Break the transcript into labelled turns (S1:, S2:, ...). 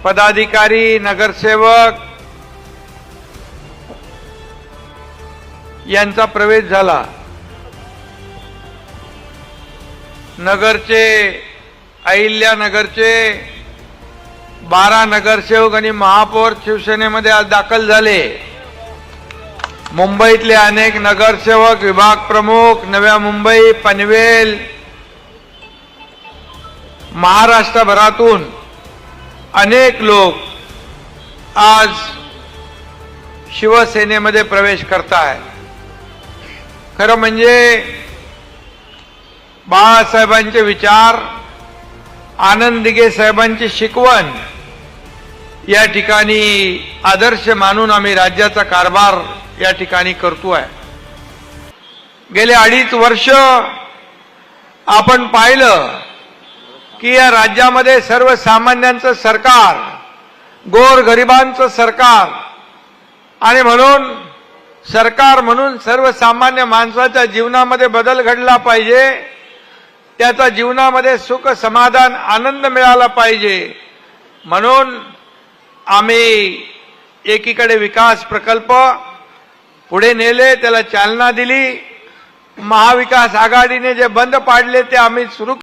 S1: पदाधिकारी, नगरसेवक यांचा प्रवेश झाला। नगरचे, अहिल्यानगरचे 12 नगरसेवक आणि महापौर शिवसेनेमध्ये आज दाखल झाले। मुंबईतले अनेक नगरसेवक, विभाग प्रमुख, नव्या मुंबई, पनवेल, महाराष्ट्रभरातून अनेक लोक आज शिवसेनेमध्ये प्रवेश करतायत। खरं म्हणजे बाळासाहेबांचे विचार, आनंद दिघे साहेबांची शिकवण या ठिकाणी आदर्श मानून आम्ही राज्याचा कारभार या ठिकाणी करतोय। गेले 2.5 वर्ष आपण पाहिलं की या राज्यामध्ये सर्वसामान्यांचं सरकार, गोरगरिबांचं सरकार, आणि म्हणून सरकार म्हणून सर्वसामान्य माणसाच्या जीवनामध्ये बदल घडला पाहिजे, त्याचा जीवनामध्ये सुख, समाधान, आनंद मिळाला पाहिजे, म्हणून आम्ही एकीकडे विकास प्रकल्प पुढे नेले, त्याला चालना दिली। महाविकास आघाडीने जे बंद पाडले ते आम्ही सुरू